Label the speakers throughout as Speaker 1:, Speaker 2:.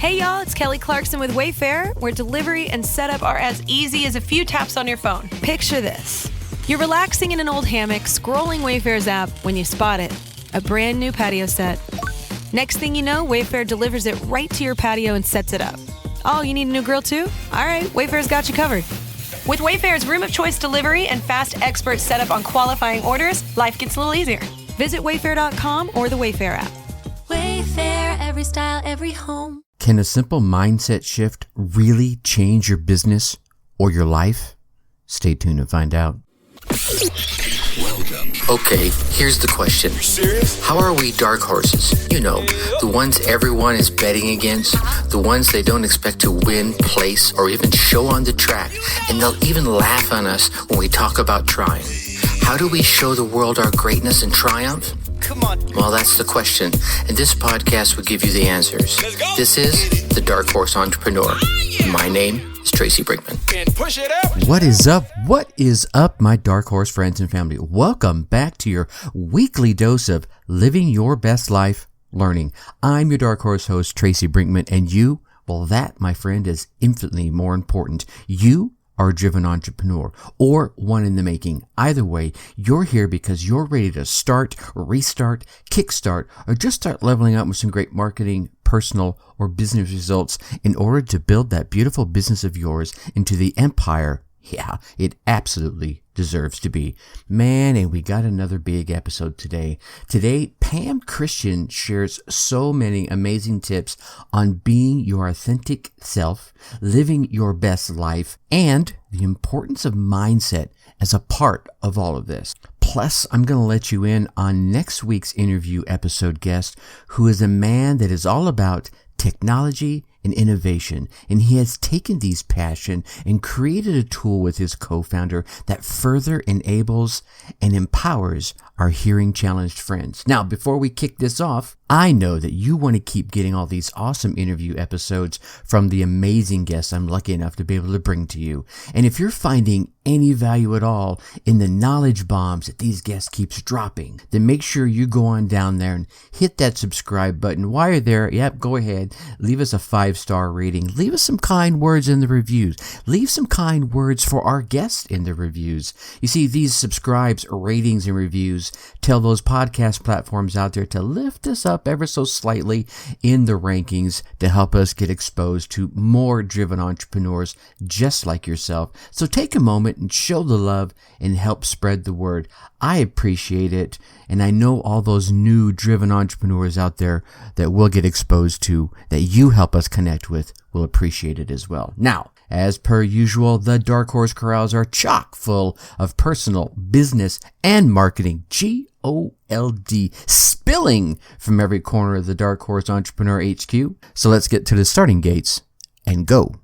Speaker 1: Hey y'all, it's Kelly Clarkson with Wayfair, where delivery and setup are as easy as a few taps on your phone. Picture this. You're relaxing in an old hammock, scrolling Wayfair's app when you spot it. A brand new patio set. Next thing you know, Wayfair delivers it right to your patio and sets it up. Oh, you need a new grill too? All right, Wayfair's got you covered. With Wayfair's room of choice delivery and fast expert setup on qualifying orders, life gets a little easier. Visit wayfair.com or the Wayfair app.
Speaker 2: Wayfair, every style, every home.
Speaker 3: Can a simple mindset shift really change your business or your life? Stay tuned to find out.
Speaker 4: Welcome.
Speaker 5: Okay, here's the question.
Speaker 4: Serious?
Speaker 5: How are we dark horses? You know, the ones everyone is betting against, the ones they don't expect to win, place, or even show on the track, and they'll even laugh on us when we talk about trying. How do we show the world our greatness and triumph?
Speaker 4: Come on.
Speaker 5: Well, that's the question, and this podcast will give you the answers.
Speaker 4: Let's go.
Speaker 5: This is The Dark Horse Entrepreneur. My name is Tracy Brinkman.
Speaker 4: And push it up.
Speaker 3: What is up? What is up, my Dark Horse friends and family? Welcome back to your weekly dose of living your best life learning. I'm your Dark Horse host, Tracy Brinkman, and you, well, that, my friend, is infinitely more important. You are a driven entrepreneur or one in the making. Either way, you're here because you're ready to start, restart, kickstart, or just start leveling up with some great marketing, personal, or business results in order to build that beautiful business of yours into the empire. Yeah, it absolutely deserves to be. Man, and we got another big episode today. Today, Pam Christian shares so many amazing tips on being your authentic self, living your best life, and the importance of mindset as a part of all of this. Plus, I'm going to let you in on next week's interview episode guest, who is a man that is all about technology and innovation, and he has taken these passion and created a tool with his co-founder that further enables and empowers our hearing challenged friends. Now, before we kick this off, I know that you want to keep getting all these awesome interview episodes from the amazing guests I'm lucky enough to be able to bring to you. And if you're finding any value at all in the knowledge bombs that these guests keeps dropping, then make sure you go on down there and hit that subscribe button. While you're there, go ahead, leave us a 5-star rating. Leave us some kind words in the reviews. Leave some kind words for our guests in the reviews. You see, these subscribes, ratings, and reviews tell those podcast platforms out there to lift us up ever so slightly in the rankings to help us get exposed to more driven entrepreneurs just like yourself. So take a moment and show the love and help spread the word. I appreciate it, and I know all those new driven entrepreneurs out there that we'll get exposed to, that you help us connect with, will appreciate it as well. Now, as per usual, the Dark Horse Corrals are chock full of personal, business, and marketing GOLD spilling from every corner of the Dark Horse Entrepreneur HQ. So let's get to the starting gates and go.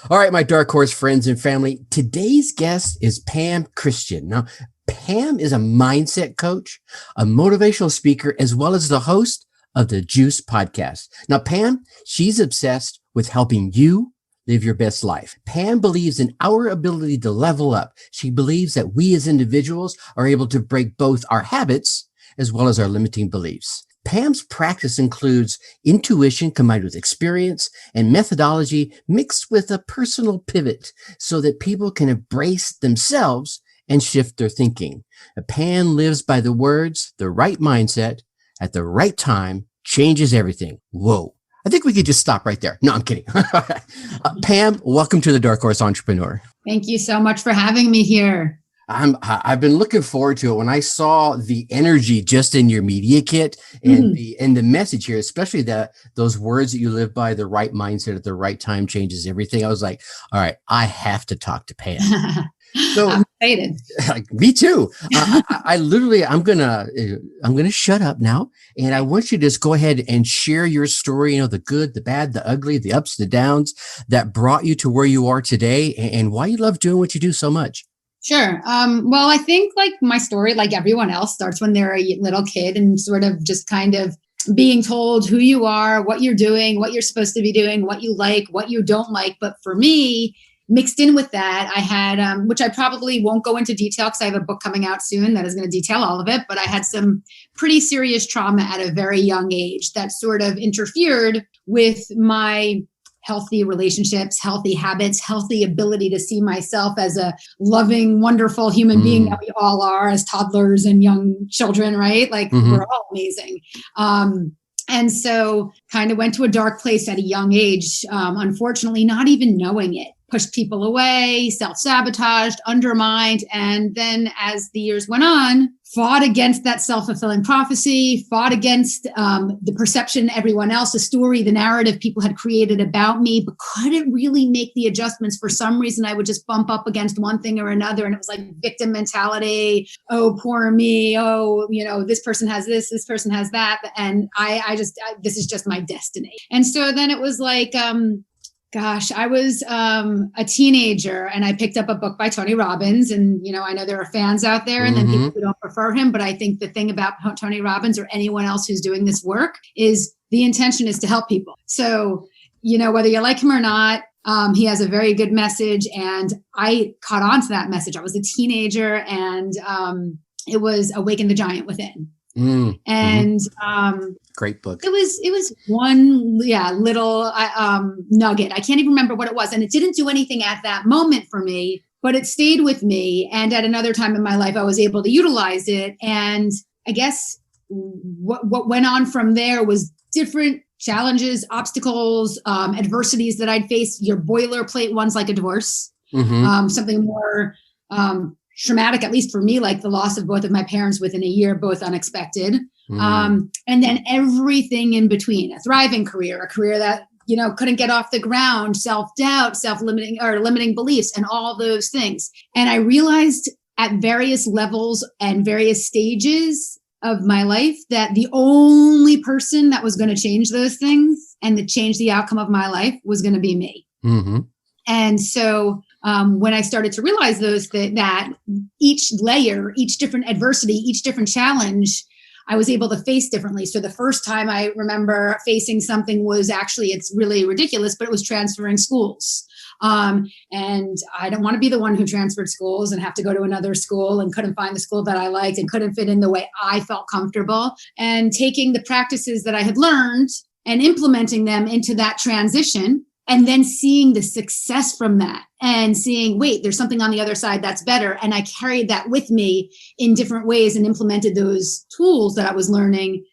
Speaker 3: All right, my Dark Horse friends and family, today's guest is Pam Christian. Now, Pam is a mindset coach, a motivational speaker, as well as the host of the Juice podcast. Now, Pam, she's obsessed with helping you live your best life. Pam believes in our ability to level up. She believes that we as individuals are able to break both our habits as well as our limiting beliefs. Pam's practice includes intuition combined with experience and methodology mixed with a personal pivot so that people can embrace themselves and shift their thinking. Pam lives by the words, the right mindset at the right time changes everything. Whoa. I think we could just stop right there. No, I'm kidding. Pam, welcome to the Dark Horse Entrepreneur.
Speaker 6: Thank you so much for having me here.
Speaker 3: I've been looking forward to it. When I saw the energy just in your media kit and the message here, especially those words that you live by, the right mindset at the right time changes everything. I was like, all right, I have to talk to Pam. So
Speaker 6: I'm excited.
Speaker 3: Like, me too. I'm gonna shut up now, and I want you to just go ahead and share your story. You know, the good, the bad, the ugly, the ups, the downs that brought you to where you are today, and why you love doing what you do so much.
Speaker 6: Sure. Well, I think like my story, like everyone else, starts when they're a little kid and sort of just kind of being told who you are, what you're doing, what you're supposed to be doing, what you like, what you don't like. But for me, mixed in with that, I had, which I probably won't go into detail because I have a book coming out soon that is going to detail all of it, but I had some pretty serious trauma at a very young age that sort of interfered with my healthy relationships, healthy habits, healthy ability to see myself as a loving, wonderful human being that we all are as toddlers and young children, right? Like we're all amazing. And so kind of went to a dark place at a young age, unfortunately, not even knowing it. Pushed people away, self-sabotaged, undermined. And then as the years went on, fought against that self-fulfilling prophecy, fought against the perception everyone else, the story, the narrative people had created about me, but couldn't really make the adjustments. For some reason, I would just bump up against one thing or another. And it was like victim mentality. Oh, poor me. Oh, this person has this person has that. And this is just my destiny. And so then it was like, I was a teenager and I picked up a book by Tony Robbins. And, I know there are fans out there and then people who don't prefer him. But I think the thing about Tony Robbins or anyone else who's doing this work is the intention is to help people. So, whether you like him or not, he has a very good message. And I caught on to that message. I was a teenager and it was Awaken the Giant Within. And
Speaker 3: great book.
Speaker 6: It was one little nugget. I can't even remember what it was, and it didn't do anything at that moment for me, but it stayed with me. And at another time in my life, I was able to utilize it. And I guess what went on from there was different challenges, obstacles, adversities that I'd face. Your boilerplate ones like a divorce, something more traumatic, at least for me, like the loss of both of my parents within a year, both unexpected. And then everything in between, a thriving career, a career that, couldn't get off the ground, self-doubt, self-limiting or limiting beliefs and all those things. And I realized at various levels and various stages of my life that the only person that was going to change those things and to change the outcome of my life was going to be me. And so when I started to realize that each layer, each different adversity, each different challenge, I was able to face differently. So the first time I remember facing something was actually, it's really ridiculous, but it was transferring schools. And I don't want to be the one who transferred schools and have to go to another school and couldn't find the school that I liked and couldn't fit in the way I felt comfortable. And taking the practices that I had learned and implementing them into that transition. And then seeing the success from that and seeing, wait, there's something on the other side that's better. And I carried that with me in different ways and implemented those tools that I was learning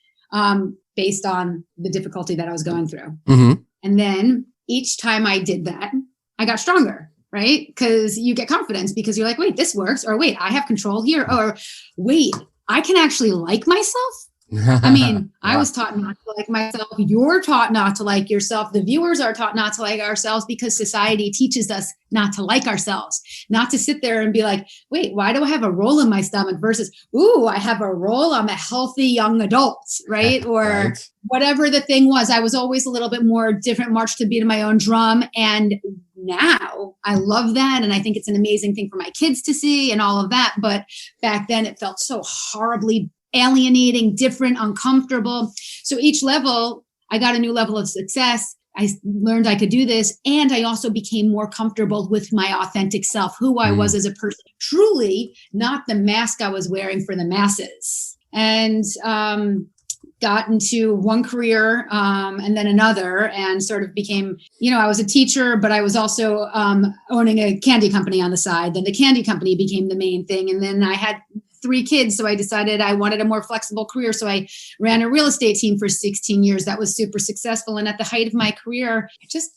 Speaker 6: based on the difficulty that I was going through. And then each time I did that, I got stronger, right? Because you get confidence because you're like, wait, this works. Or wait, I have control here. Or wait, I can actually like myself. I mean, I was taught not to like myself. You're taught not to like yourself. The viewers are taught not to like ourselves because society teaches us not to like ourselves, not to sit there and be like, wait, why do I have a roll in my stomach versus, ooh, I have a roll. I'm a healthy young adult, right? Or whatever the thing was. I was always a little bit more different, march to beat of my own drum. And now I love that. And I think it's an amazing thing for my kids to see and all of that. But back then it felt so horribly alienating, different, uncomfortable. So each level, I got a new level of success. I learned I could do this. And I also became more comfortable with my authentic self, who I was as a person, truly not the mask I was wearing for the masses. And got into one career and then another and sort of became, I was a teacher, but I was also owning a candy company on the side. Then the candy company became the main thing. And then I had 3 kids. So I decided I wanted a more flexible career. So I ran a real estate team for 16 years. That was super successful. And at the height of my career, I just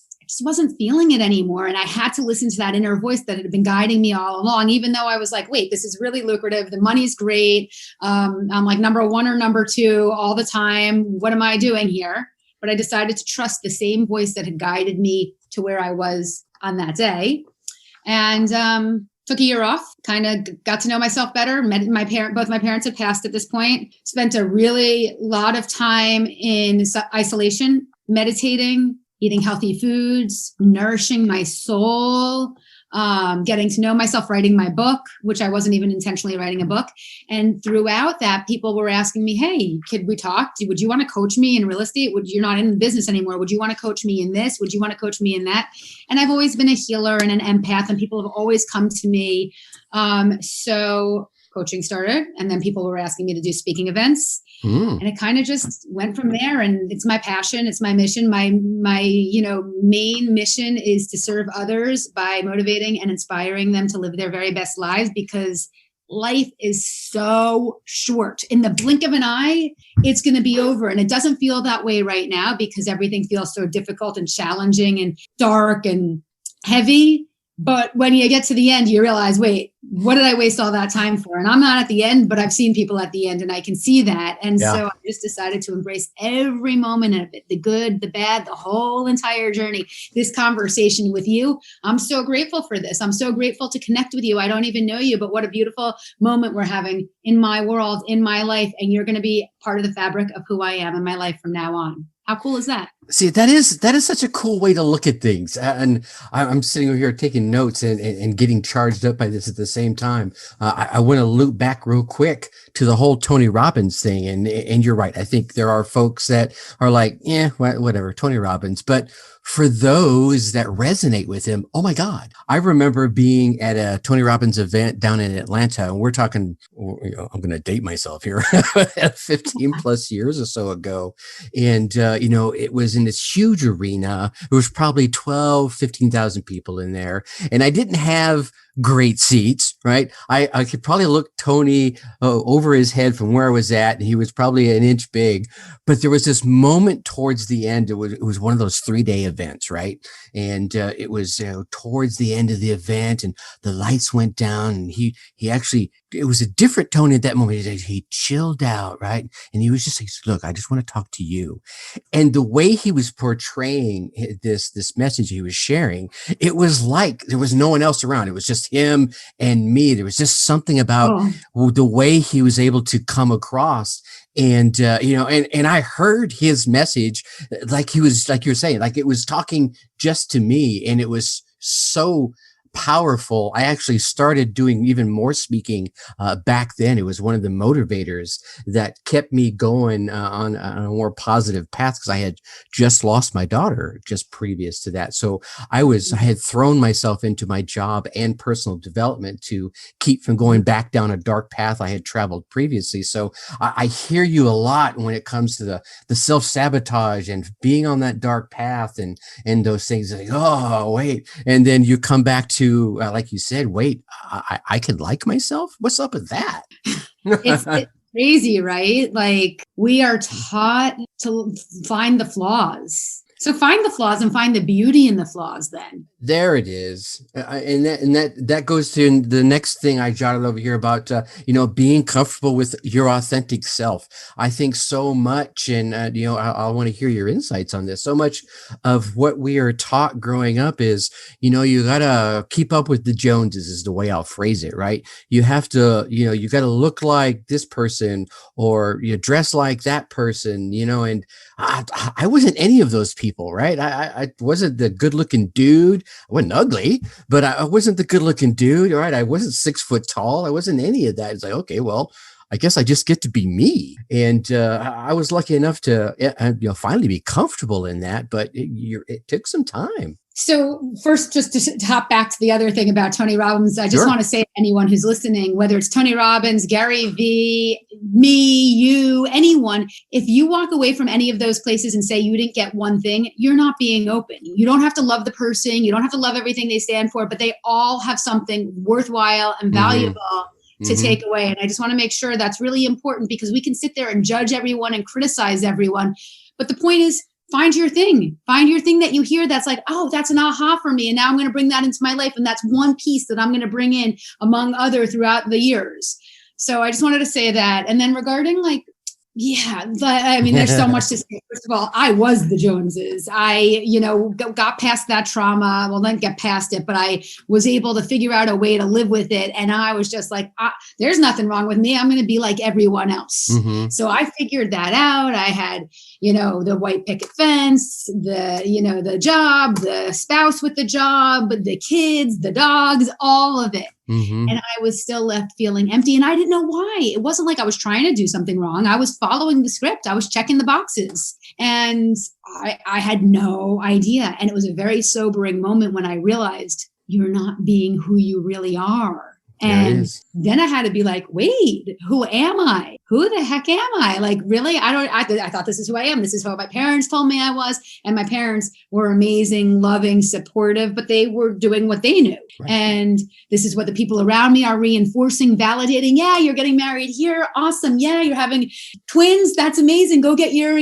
Speaker 6: wasn't feeling it anymore. And I had to listen to that inner voice that had been guiding me all along, even though I was like, wait, this is really lucrative. The money's great. I'm like number 1 or number 2 all the time. What am I doing here? But I decided to trust the same voice that had guided me to where I was on that day. And took a year off, kind of got to know myself better. Both my parents had passed at this point. Spent a really lot of time in isolation, meditating, eating healthy foods, nourishing my soul, getting to know myself, writing my book, which I wasn't even intentionally writing a book. And throughout that, people were asking me, hey, could we talk? Would you want to coach me in real estate? You're not in business anymore. Would you want to coach me in this? Would you want to coach me in that? And I've always been a healer and an empath, and people have always come to me. So coaching started, and then people were asking me to do speaking events. And it kind of just went from there. And it's my passion. It's my mission. My main mission is to serve others by motivating and inspiring them to live their very best lives, because life is so short. In the blink of an eye, it's going to be over. And it doesn't feel that way right now because everything feels so difficult and challenging and dark and heavy. But when you get to the end, you realize, wait, what did I waste all that time for? And I'm not at the end, but I've seen people at the end and I can see that. And so I just decided to embrace every moment of it, the good, the bad, the whole entire journey. This conversation with you, I'm so grateful for this. I'm so grateful to connect with you. I don't even know you, but what a beautiful moment we're having in my world, in my life. And you're going to be part of the fabric of who I am in my life from now on. How cool is that?
Speaker 3: See, that is such a cool way to look at things. And I'm sitting over here taking notes and getting charged up by this at the same time. I want to loop back real quick to the whole Tony Robbins thing. And you're right. I think there are folks that are like, yeah, whatever, Tony Robbins. But for those that resonate with him, oh my God. I remember being at a Tony Robbins event down in Atlanta, and we're talking, I'm going to date myself here, 15 plus years or so ago. And, it was in this huge arena. There was probably 15,000 people in there. And I didn't have great seats, right? I could probably look Tony over his head from where I was at, and he was probably an inch big. But there was this moment towards the end. It was one of those 3-day events, right? And it was towards the end of the event, and the lights went down, and he actually, it was a different tone at that moment. He chilled out, right? And he was just like, look, I just want to talk to you. And the way he was portraying this message he was sharing, it was like there was no one else around. It was just him and me. There was just something about the way he was able to come across. And, and I heard his message like he was, like you're saying, like it was talking just to me. And it was so powerful. I actually started doing even more speaking back then. It was one of the motivators that kept me going on a more positive path, because I had just lost my daughter just previous to that. So I had thrown myself into my job and personal development to keep from going back down a dark path I had traveled previously. So I hear you a lot when it comes to the self-sabotage and being on that dark path and those things like, oh, wait. And then you come back to like you said, wait, I can like myself? What's up with that?
Speaker 6: It's crazy, right? Like we are taught to find the flaws. So find the flaws and find the beauty in the flaws then.
Speaker 3: There it is. And that goes to the next thing I jotted over here about, being comfortable with your authentic self. I think so much, and, I want to hear your insights on this. So much of what we are taught growing up is, you got to keep up with the Joneses is the way I'll phrase it, right? You have to, you got to look like this person or you dress like that person, and I wasn't any of those people, right? I wasn't the good looking dude. I wasn't ugly, but I wasn't the good looking dude. All right. I wasn't 6 foot tall. I wasn't any of that. It's like, okay, well, I guess I just get to be me. And I was lucky enough to finally be comfortable in that, but it took some time.
Speaker 6: So first, just to hop back to the other thing about Tony Robbins, I just want to say to anyone who's listening, whether it's Tony Robbins, Gary Vee, me, you, anyone, if you walk away from any of those places and say you didn't get one thing, you're not being open. You don't have to love the person. You don't have to love everything they stand for, but they all have something worthwhile and valuable to take away. And I just want to make sure that's really important, because we can sit there and judge everyone and criticize everyone. But the point is, find your thing. Find your thing that you hear that's like, oh, that's an aha for me. And now I'm going to bring that into my life. And that's one piece that I'm going to bring in among other throughout the years. So I just wanted to say that. And then regarding there's so much to say. First of all, I was the Joneses. I, got past that trauma. Well, didn't get past it, but I was able to figure out a way to live with it. And I was just like, there's nothing wrong with me. I'm going to be like everyone else. So I figured that out. I had, the white picket fence, the job, the spouse with the job, the kids, the dogs, all of it.
Speaker 3: Mm-hmm.
Speaker 6: And I was still left feeling empty. And I didn't know why. It wasn't like I was trying to do something wrong. I was following the script. I was checking the boxes. And I had no idea. And it was a very sobering moment when I realized you're not being who you really are. And then I had to be like, wait, who am I? Who the heck am I? Like, really? I thought this is who I am. This is how my parents told me I was. And my parents were amazing, loving, supportive, but they were doing what they knew. Right. And this is what the people around me are reinforcing, validating. Yeah, you're getting married here. Awesome. Yeah, you're having twins. That's amazing. Go get your,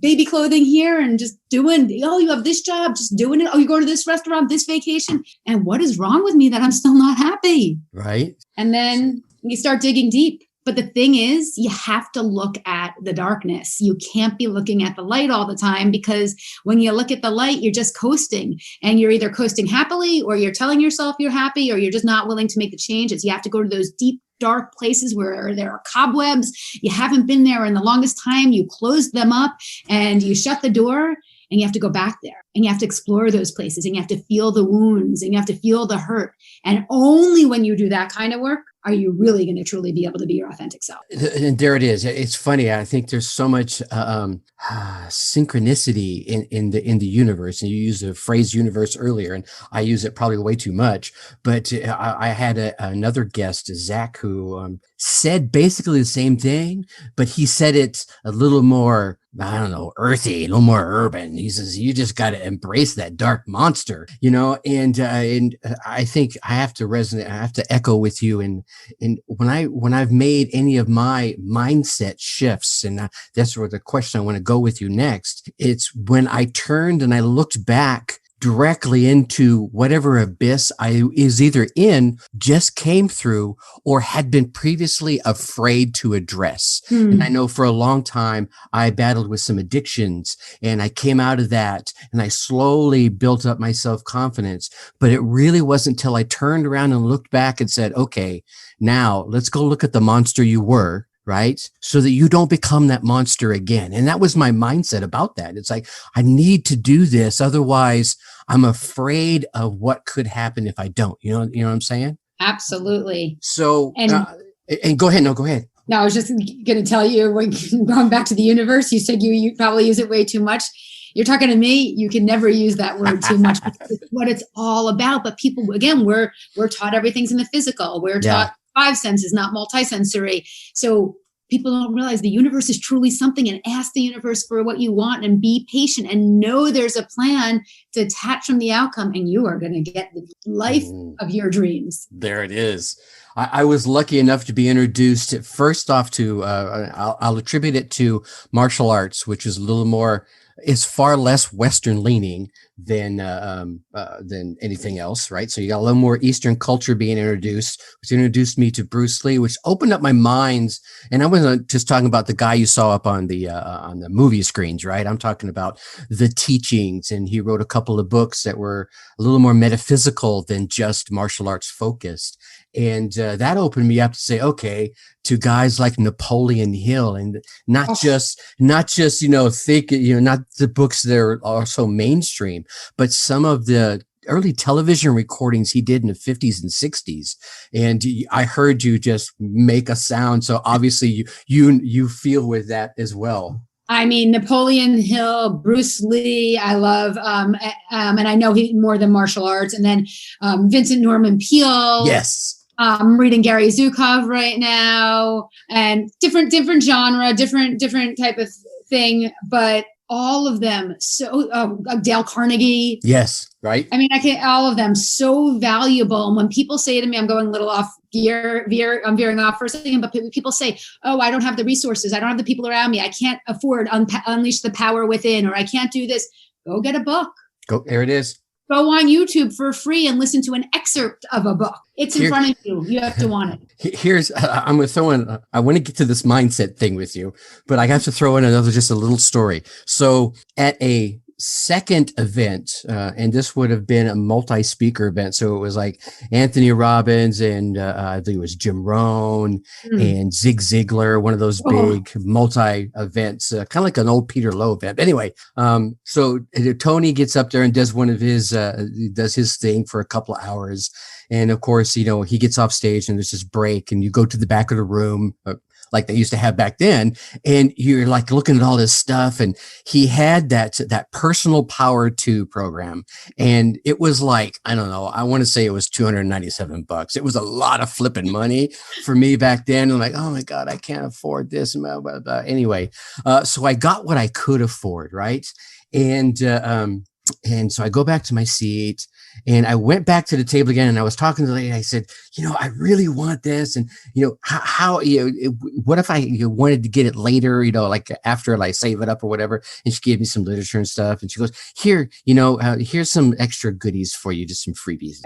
Speaker 6: baby clothing here and just doing, you have this job, just doing it. Oh, you're going to this restaurant, this vacation. And what is wrong with me that I'm still not happy?
Speaker 3: Right.
Speaker 6: And then you start digging deep. But the thing is, you have to look at the darkness. You can't be looking at the light all the time, because when you look at the light, you're just coasting, and you're either coasting happily, or you're telling yourself you're happy, or you're just not willing to make the changes. You have to go to those deep, dark places where there are cobwebs. You haven't been there in the longest time. You closed them up and you shut the door, and you have to go back there, and you have to explore those places, and you have to feel the wounds, and you have to feel the hurt. And only when you do that kind of work are you really going to truly be able to be your authentic self.
Speaker 3: And there it is. It's funny. I think there's so much synchronicity in the universe. And you used the phrase universe earlier, and I use it probably way too much. But I had another guest, Zach, who said basically the same thing, but he said it a little more, I don't know, earthy, a little more urban. He says, you just got to embrace that dark monster, and I think I have to resonate. I have to echo with you. And when I've made any of my mindset shifts, and that's where the question I want to go with you next, it's when I turned and I looked back directly into whatever abyss I is either in, just came through, or had been previously afraid to address. And I know for a long time, I battled with some addictions, and I came out of that, and I slowly built up my self-confidence. But it really wasn't until I turned around and looked back and said, okay, now let's go look at the monster you were, right? So that you don't become that monster again. And that was my mindset about that. It's like, I need to do this. Otherwise, I'm afraid of what could happen if I don't. You know what I'm saying?
Speaker 6: Absolutely.
Speaker 3: So, and go ahead. No, go ahead.
Speaker 6: No, I was just going to tell you, when going back to the universe, you said you probably use it way too much. You're talking to me. You can never use that word too much, because it's what it's all about. But people, again, we're taught everything's in the physical. We're taught 5 senses, not multisensory. So people don't realize the universe is truly something, and ask the universe for what you want, and be patient, and know there's a plan, to detach from the outcome, and you are going to get the life of your dreams.
Speaker 3: There it is. I was lucky enough to be introduced first off to, I'll attribute it to martial arts, which is a little more, is far less Western leaning than anything else, right? So you got a little more Eastern culture being introduced, which introduced me to Bruce Lee, which opened up my minds. And I wasn't just talking about the guy you saw up on the movie screens, right? I'm talking about the teachings, and he wrote a couple of books that were a little more metaphysical than just martial arts focused. And that opened me up to say, okay, to guys like Napoleon Hill, and not just not the books that are so mainstream, but some of the early television recordings he did in the 50s and 60s. And I heard you just make a sound. So obviously you feel with that as well.
Speaker 6: I mean, Napoleon Hill, Bruce Lee, I love, and I know he more than martial arts. And then Vincent Norman Peale.
Speaker 3: Yes.
Speaker 6: I'm reading Gary Zukov right now, and different genre, different type of thing, but all of them so Dale Carnegie.
Speaker 3: Yes, right.
Speaker 6: I mean, all of them so valuable. And when people say to me, I'm going a little off gear, I'm veering off for a second, but people say, oh, I don't have the resources, I don't have the people around me, I can't afford Unleash the Power Within, or I can't do this. Go get a book.
Speaker 3: Go, there it is.
Speaker 6: Go on YouTube for free and listen to an excerpt of a book. It's in front of you. You have to want it.
Speaker 3: I'm going to throw in, I want to get to this mindset thing with you, but I have to throw in just a little story. So at a second event, and this would have been a multi-speaker event. So it was like Anthony Robbins and I think it was Jim Rohn and Zig Ziglar, one of those big multi-events, kind of like an old Peter Lowe event. Anyway, so Tony gets up there and does one of his, does his thing for a couple of hours. And of course, you know, he gets off stage and there's this break and you go to the back of the room, like they used to have back then. And you're like looking at all this stuff. And he had that personal power 2 program. And it was like, I don't know, I want to say it was $297. It was a lot of flipping money for me back then. I'm like, oh my God, I can't afford this. Blah, blah, blah. Anyway, so I got what I could afford. Right. And so I go back to my seat and I went back to the table again and I was talking to the lady. I said, you know, I really want this. And, you know, how you know, what if I wanted to get it later, you know, like after I save it up or whatever. And she gave me some literature and stuff. And she goes, here, you know, here's some extra goodies for you, just some freebies.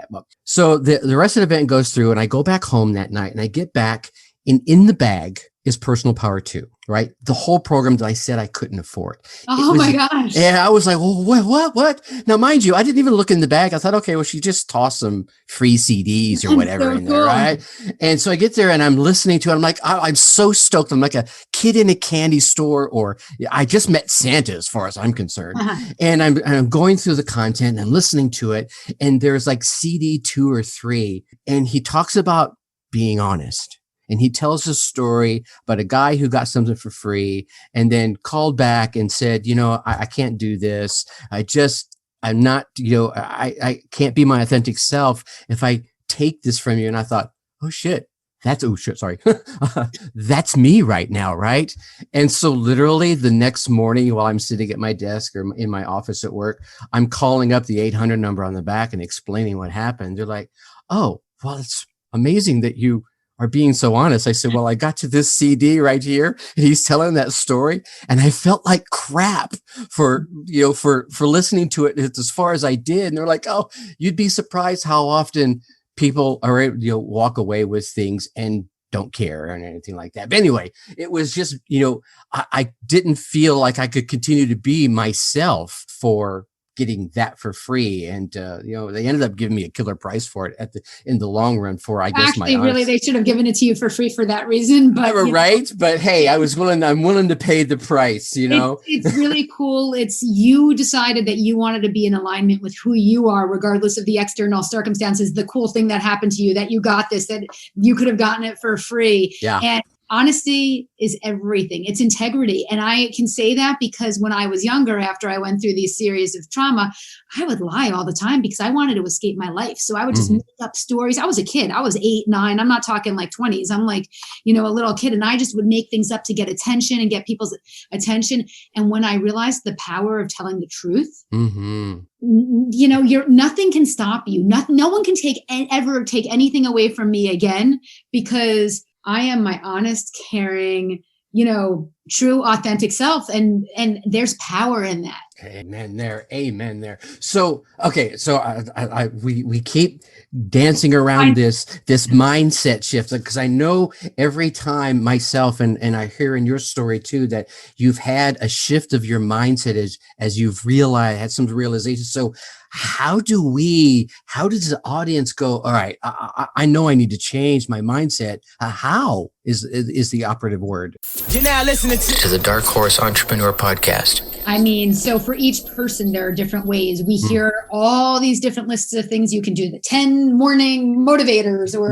Speaker 3: So the rest of the event goes through and I go back home that night and I get back and in the bag is Personal Power 2, right? The whole program that I said I couldn't afford.
Speaker 6: Oh my gosh.
Speaker 3: Yeah, I was like, well, what? Now, mind you, I didn't even look in the bag. I thought, okay, well, she just tossed some free CDs or whatever in there, right? And so I get there and I'm listening to it. I'm like, I'm so stoked. I'm like a kid in a candy store, or I just met Santa as far as I'm concerned. And I'm going through the content and I'm listening to it. And there's like CD 2 or 3. And he talks about being honest. And he tells a story about a guy who got something for free and then called back and said, you know, I can't do this. I'm not, you know, I can't be my authentic self if I take this from you. And I thought, sorry. That's me right now. Right. And so literally the next morning while I'm sitting at my desk or in my office at work, I'm calling up the 800 number on the back and explaining what happened. They're like, oh, well, it's amazing that you are being so honest. I said, well, I got to this CD right here and he's telling that story. And I felt like crap for listening to it as far as I did. And they're like, oh, you'd be surprised how often people are able to walk away with things and don't care or anything like that. But anyway, it was just, you know, I didn't feel like I could continue to be myself for getting that for free. And, you know, they ended up giving me a killer price for it in the long run for, I guess,
Speaker 6: they should have given it to you for free for that reason. But
Speaker 3: right. But hey, I'm willing to pay the price, you know.
Speaker 6: It's really cool. It's you decided that you wanted to be in alignment with who you are, regardless of the external circumstances. The cool thing that happened to you, that you got this, that you could have gotten it for free.
Speaker 3: Yeah.
Speaker 6: And honesty is everything. It's integrity. And I can say that because when I was younger, after I went through these series of trauma, I would lie all the time because I wanted to escape my life. So I would just make up stories. I was a kid. I was 8, 9. I'm not talking like 20s. I'm like, you know, a little kid. And I just would make things up to get attention and get people's attention. And when I realized the power of telling the truth, you know, nothing can stop you. No one can ever take anything away from me again, because I am my honest, caring, you know, true, authentic self. And there's power in that.
Speaker 3: Amen there. So, okay. So we keep dancing around this mindset shift, because I know every time myself, and I hear in your story too, that you've had a shift of your mindset as you've had some realization. So how does the audience go, all right, I know I need to change my mindset. How is the operative word?
Speaker 5: You're now listening to the Dark Horse Entrepreneur Podcast.
Speaker 6: I mean, so for each person, there are different ways. We hear all these different lists of things you can do, the 10 morning motivators or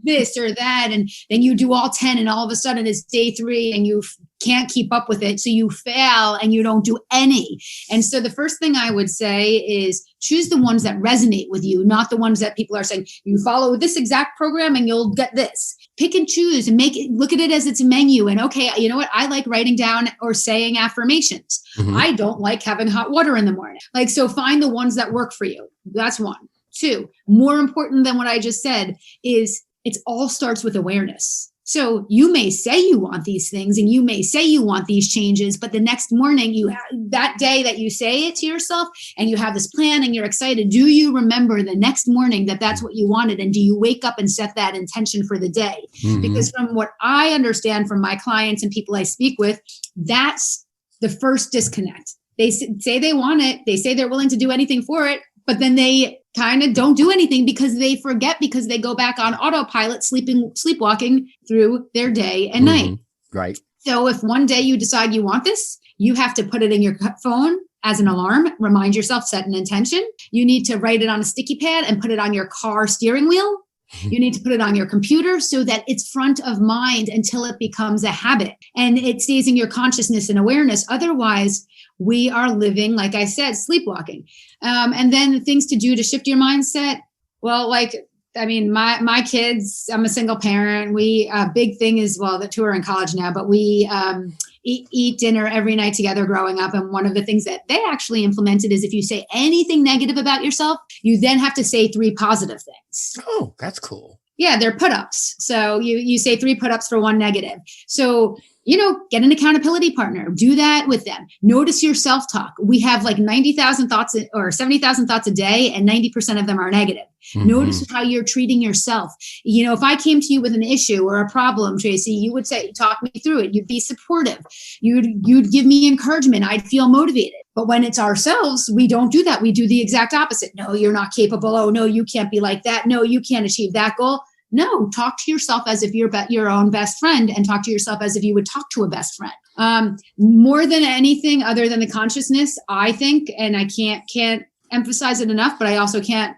Speaker 6: this or that. And then you do all 10 and all of a sudden it's day 3 and you can't keep up with it. So you fail and you don't do any. And so the first thing I would say is choose the ones that resonate with you, not the ones that people are saying, you follow this exact program and you'll get this. Pick and choose and look at it as its menu. And okay, you know what? I like writing down or saying affirmations. I don't like having hot water in the morning. So find the ones that work for you. That's 1. 2, more important than what I just said is it all starts with awareness. So you may say you want these things and you may say you want these changes, but the next morning, that day that you say it to yourself and you have this plan and you're excited, do you remember the next morning that that's what you wanted? And do you wake up and set that intention for the day? Because from what I understand from my clients and people I speak with, that's the first disconnect. They say they want it. They say they're willing to do anything for it, but then they kind of don't do anything because they forget, because they go back on autopilot, sleepwalking through their day and night.
Speaker 3: Right.
Speaker 6: So if one day you decide you want this, you have to put it in your phone as an alarm, remind yourself, set an intention. You need to write it on a sticky pad and put it on your car steering wheel. You need to put it on your computer so that it's front of mind until it becomes a habit and it stays in your consciousness and awareness. Otherwise, we are living, like I said, sleepwalking. And then the things to do to shift your mindset. Well, my kids, I'm a single parent. We, big thing is, the two are in college now, but we eat dinner every night together growing up. And one of the things that they actually implemented is if you say anything negative about yourself, you then have to say 3 positive things.
Speaker 3: Oh, that's cool.
Speaker 6: Yeah, they're put-ups. So you say 3 put-ups for 1 negative. So, get an accountability partner. Do that with them. Notice your self-talk. We have like 90,000 thoughts or 70,000 thoughts a day, and 90% of them are negative. Notice how you're treating yourself. If I came to you with an issue or a problem, Tracy, you would say, talk me through it. You'd be supportive. You'd give me encouragement. I'd feel motivated. But when it's ourselves, we don't do that. We do the exact opposite. No, you're not capable. Oh, no, you can't be like that. No, you can't achieve that goal. No, talk to yourself as if you're your own best friend, and talk to yourself as if you would talk to a best friend. More than anything other than the consciousness, I think, and I can't emphasize it enough, but I also can't,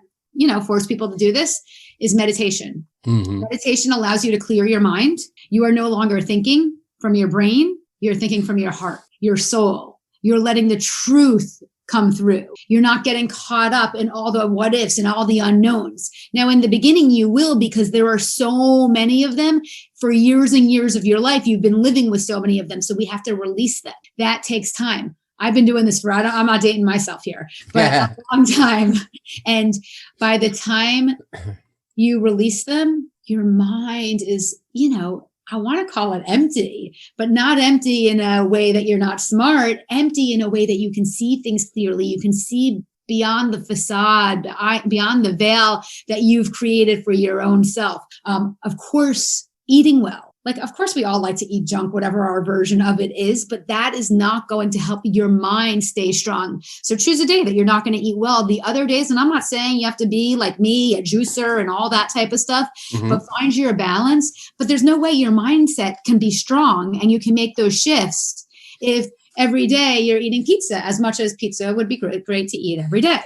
Speaker 6: force people to do this, is meditation. Meditation allows you to clear your mind. You are no longer thinking from your brain. You're thinking from your heart, your soul. You're letting the truth come through. You're not getting caught up in all the what ifs and all the unknowns. Now, in the beginning, you will, because there are so many of them. For years and years of your life, you've been living with so many of them. So we have to release them. That takes time. I've been doing this I'm not dating myself here, but a long time. And by the time you release them, your mind is, I want to call it empty, but not empty in a way that you're not smart, empty in a way that you can see things clearly. You can see beyond the facade, beyond the veil that you've created for your own self. Of course, eating well. Of course, we all like to eat junk, whatever our version of it is, but that is not going to help your mind stay strong. So choose a day that you're not going to eat well. The other days, and I'm not saying you have to be like me, a juicer and all that type of stuff, but find your balance. But there's no way your mindset can be strong and you can make those shifts if every day you're eating pizza, as much as pizza would be great to eat every day.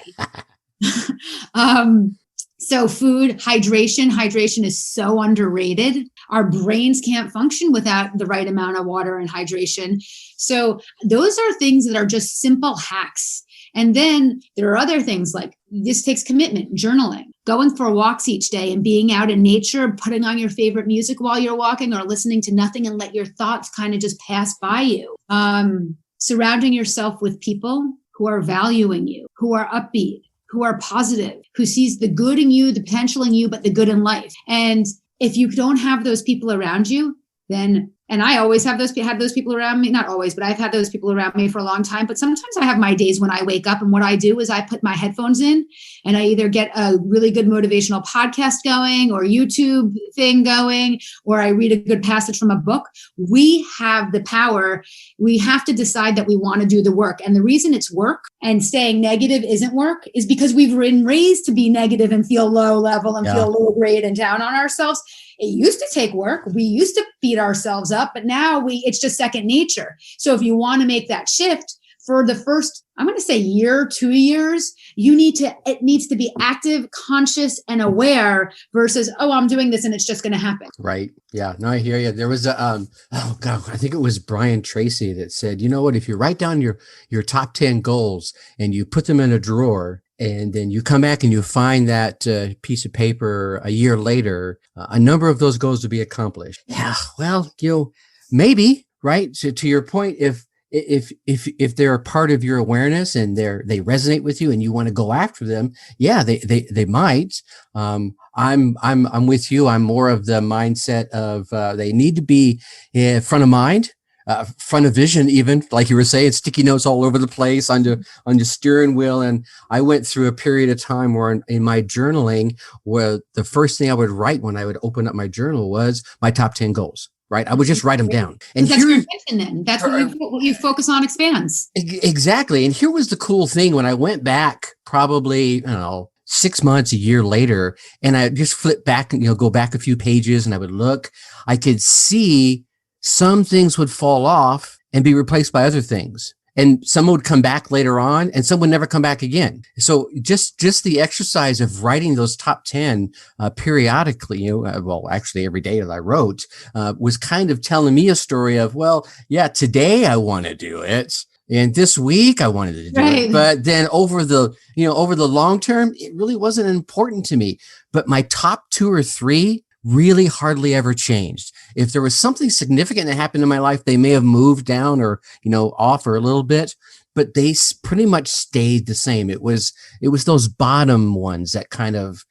Speaker 6: So food, hydration is so underrated. Our brains can't function without the right amount of water and hydration. So those are things that are just simple hacks. And then there are other things like this takes commitment, journaling, going for walks each day and being out in nature, putting on your favorite music while you're walking or listening to nothing and let your thoughts kind of just pass by you. Surrounding yourself with people who are valuing you, who are upbeat, who are positive, who sees the good in you, the potential in you, but the good in life. And if you don't have those people around you, then, and I always had those people around me, not always, but I've had those people around me for a long time. But sometimes I have my days when I wake up and what I do is I put my headphones in and I either get a really good motivational podcast going or YouTube thing going, or I read a good passage from a book. We have the power. We have to decide that we want to do the work. And the reason it's work and staying negative isn't work is because we've been raised to be negative and feel low level and feel low grade and down on ourselves. It used to take work. We used to beat ourselves up, but now it's just second nature. So if you want to make that shift for the first, I'm going to say year, 2 years, it needs to be active, conscious, and aware versus, I'm doing this and it's just going to happen.
Speaker 3: Right. Yeah. No, I hear you. There was I think it was Brian Tracy that said, you know what, if you write down your top 10 goals and you put them in a drawer, and then you come back and you find that piece of paper a year later, a number of those goals will be accomplished. Yeah, well, maybe, right? So to your point, if they're a part of your awareness and they resonate with you and you want to go after them, yeah, they might. I'm with you. I'm more of the mindset of they need to be front of mind. Front of vision, even like you were saying, sticky notes all over the place on your steering wheel. And I went through a period of time where in my journaling, where the first thing I would write when I would open up my journal was my top 10 goals. right? I would just write them down. And
Speaker 6: that's
Speaker 3: here,
Speaker 6: your intention then. That's what you focus on expands.
Speaker 3: Exactly. And here was the cool thing when I went back probably, I don't know, 6 months, a year later, and I just flip back and, go back a few pages and I would look, I could see some things would fall off and be replaced by other things. And some would come back later on and some would never come back again. So just the exercise of writing those top 10 periodically, well, actually every day that I wrote, was kind of telling me a story of, well, yeah, today I want to do it. And this week I wanted to do it. But then over the long term, it really wasn't important to me. But my top 2 or 3 really hardly ever changed. If there was something significant that happened in my life, they may have moved down or, off or a little bit, but they pretty much stayed the same. It was those bottom ones that kind of,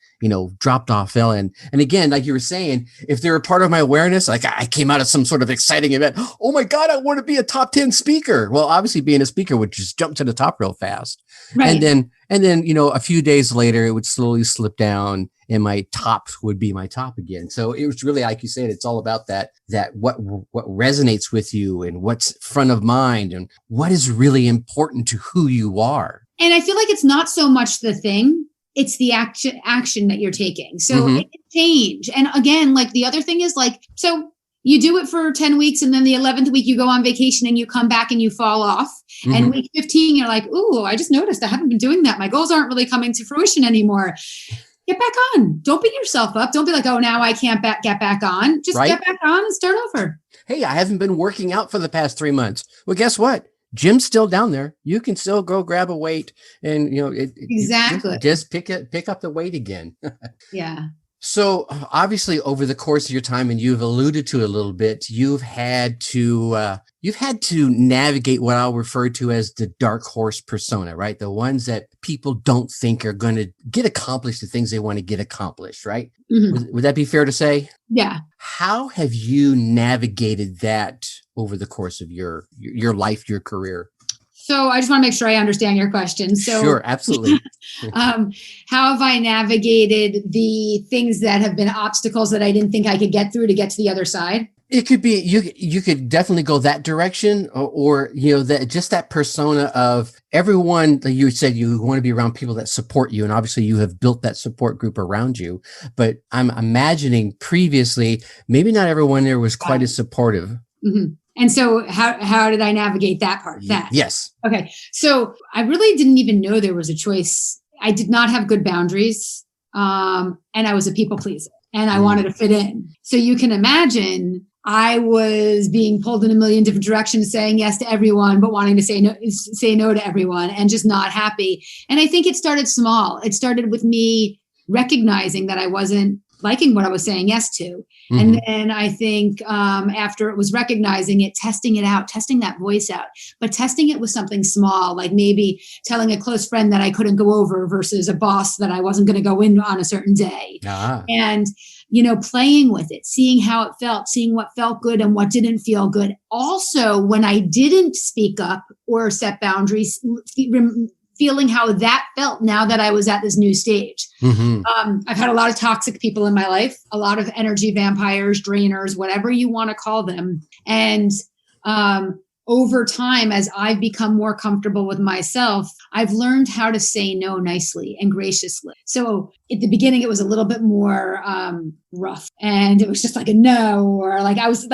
Speaker 3: dropped off, fell in. And again, like you were saying, if they were part of my awareness, like I came out of some sort of exciting event. Oh my God, I want to be a top 10 speaker. Well, obviously being a speaker would just jump to the top real fast. Right. And then, a few days later, it would slowly slip down and my top would be my top again. So it was really, like you said, it's all about that what resonates with you and what's front of mind and what is really important to who you are.
Speaker 6: And I feel like it's not so much the thing, it's the action that you're taking. So it can change. And again, like the other thing is so you do it for 10 weeks and then the 11th week you go on vacation and you come back and you fall off. And week 15, you're like, ooh, I just noticed I haven't been doing that. My goals aren't really coming to fruition anymore. Get back on. Don't beat yourself up. Don't be like, oh, now I can't get back on. Just get back on and start over.
Speaker 3: Hey, I haven't been working out for the past 3 months. Well, guess what? Gym's still down there. You can still go grab a weight and,
Speaker 6: exactly.
Speaker 3: Just pick up the weight again.
Speaker 6: Yeah.
Speaker 3: So obviously over the course of your time, and you've alluded to a little bit, you've had to navigate what I'll refer to as the dark horse persona, right? The ones that people don't think are going to get accomplished the things they want to get accomplished, right? Mm-hmm. Would that be fair to say?
Speaker 6: Yeah.
Speaker 3: How have you navigated that over the course of your life, your career?
Speaker 6: So I just want to make sure I understand your question. So
Speaker 3: sure, absolutely.
Speaker 6: How have I navigated the things that have been obstacles that I didn't think I could get through to get to the other side?
Speaker 3: It could be, you could definitely go that direction or that persona of everyone that you said you want to be around people that support you. And obviously you have built that support group around you, but I'm imagining previously, maybe not everyone there was quite as supportive.
Speaker 6: Mm-hmm. And so how did I navigate that part?
Speaker 3: Yes.
Speaker 6: Okay. So I really didn't even know there was a choice. I did not have good boundaries. And I was a people pleaser and I wanted to fit in. So you can imagine I was being pulled in a million different directions, saying yes to everyone, but wanting to say no to everyone and just not happy. And I think it started small. It started with me recognizing that I wasn't liking what I was saying yes to. Mm-hmm. And then I think after it was recognizing it, testing it out, testing that voice out, but testing it with something small, like maybe telling a close friend that I couldn't go over versus a boss that I wasn't going to go in on a certain day. And, playing with it, seeing how it felt, seeing what felt good and what didn't feel good. Also, when I didn't speak up or set boundaries, feeling how that felt now that I was at this new stage. Mm-hmm. I've had a lot of toxic people in my life, a lot of energy vampires, drainers, whatever you want to call them. And over time, as I've become more comfortable with myself, I've learned how to say no nicely and graciously. So at the beginning, it was a little bit more rough and it was just like a no, or like I was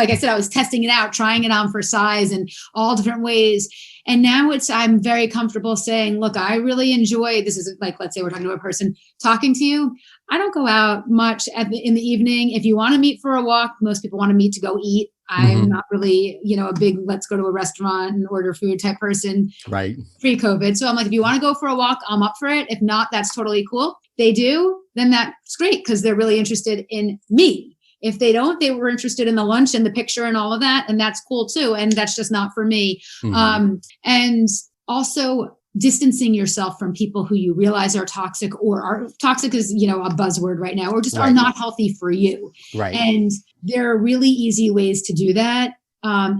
Speaker 6: testing it out, trying it on for size and all different ways. And now I'm very comfortable saying, look, I really enjoy, this is like, let's say we're talking to a person talking to you. I don't go out much in the evening. If you want to meet for a walk, most people want to meet to go eat. I'm not really, a big, let's go to a restaurant and order food type person.
Speaker 3: Right.
Speaker 6: Pre-COVID. So I'm like, if you want to go for a walk, I'm up for it. If not, that's totally cool. They do, then that's great because they're really interested in me. If they don't, they were interested in the lunch and the picture and all of that. And that's cool too. And that's just not for me. Mm-hmm. And also distancing yourself from people who you realize are toxic or are toxic is, a buzzword right now, or just are not healthy for you.
Speaker 3: Right.
Speaker 6: And there are really easy ways to do that.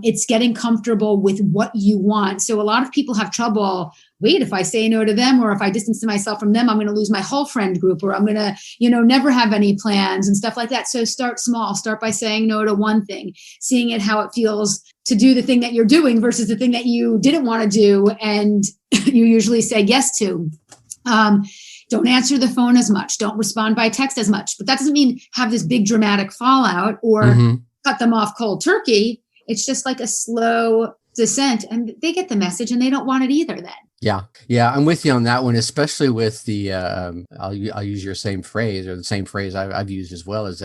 Speaker 6: It's getting comfortable with what you want. So a lot of people have trouble. Wait, if I say no to them, or if I distance myself from them, I'm going to lose my whole friend group, or I'm going to, never have any plans and stuff like that. So start small. Start by saying no to one thing, seeing it how it feels to do the thing that you're doing versus the thing that you didn't want to do and you usually say yes to. Don't answer the phone as much. Don't respond by text as much. But that doesn't mean have this big dramatic fallout or cut them off cold turkey. It's just like a slow descent, and they get the message and they don't want it either then.
Speaker 3: Yeah, I'm with you on that one, especially with the, I'll use your same phrase, or the same phrase I've used as well, as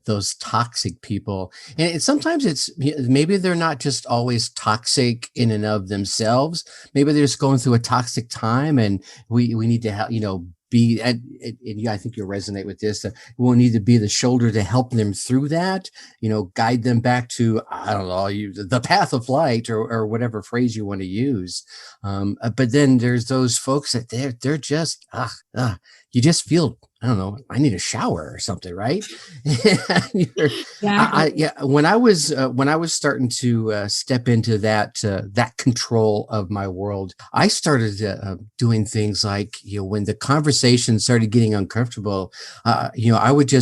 Speaker 3: those toxic people. And sometimes it's, maybe they're not just always toxic in and of themselves. Maybe they're just going through a toxic time, and we need to help, be, and yeah, I think you'll resonate with this. We'll need to be the shoulder to help them through that, guide them back to, I don't know, the path of light, or whatever phrase you want to use. But then there's those folks that they're just, you just feel, I don't know, I need a shower or something, right?
Speaker 6: Exactly.
Speaker 3: When I was starting to step into that control of my world, I started doing things like, when the conversation started getting uncomfortable, I would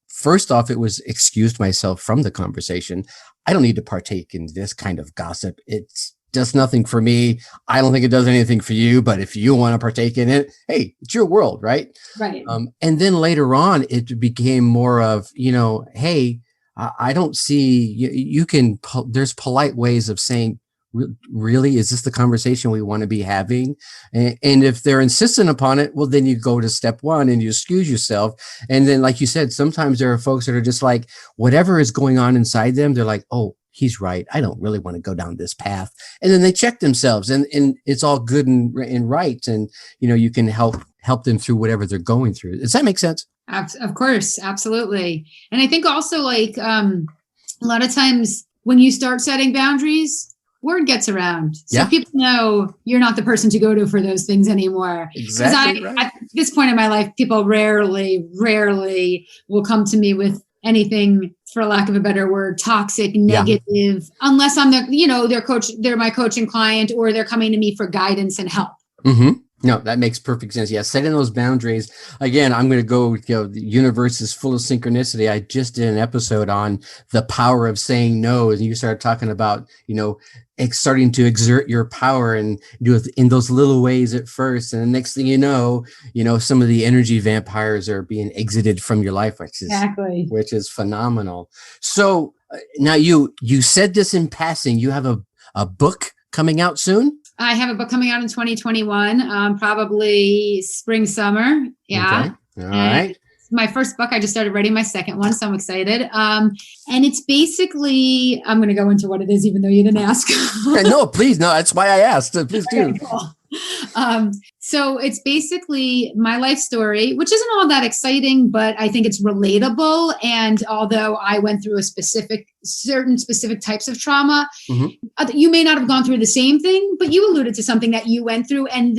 Speaker 3: first off, it was excused myself from the conversation. I don't need to partake in this kind of gossip. It's does nothing for me. I don't think it does anything for you, but if you want to partake in it, hey, it's your world, right?
Speaker 6: Right.
Speaker 3: And then later on, it became more of, hey, I don't see, you can, there's polite ways of saying, really, is this the conversation we want to be having? And if they're insistent upon it, well, then you go to step one and you excuse yourself. And then, like you said, sometimes there are folks that are just like, whatever is going on inside them, they're like, oh, he's right. I don't really want to go down this path. And then they check themselves, and it's all good and right. And, you can help them through whatever they're going through. Does that make sense?
Speaker 6: Of course. Absolutely. And I think also like a lot of times when you start setting boundaries, word gets around. So people know you're not the person to go to for those things anymore.
Speaker 3: Exactly. Right.
Speaker 6: At this point in my life, people rarely will come to me with anything, for lack of a better word, toxic, negative, unless I'm their coach, they're my coaching client, or they're coming to me for guidance and help.
Speaker 3: Mm-hmm. No, that makes perfect sense. Yeah, setting those boundaries. Again, I'm going to go, the universe is full of synchronicity. I just did an episode on the power of saying no, and you started talking about, starting to exert your power and do it in those little ways at first. And the next thing you know, some of the energy vampires are being exited from your life, which is phenomenal. So now you said this in passing, you have a book coming out soon?
Speaker 6: I have a book coming out in 2021, probably spring, summer. Yeah.
Speaker 3: Okay. All right.
Speaker 6: My first book, I just started writing my second one, so I'm excited. And it's basically, I'm going to go into what it is, even though you didn't ask.
Speaker 3: No, please. No, that's why I asked. Please do.
Speaker 6: Okay, cool. So it's basically my life story, which isn't all that exciting, but I think it's relatable. And although I went through certain specific types of trauma, you may not have gone through the same thing, but you alluded to something that you went through, and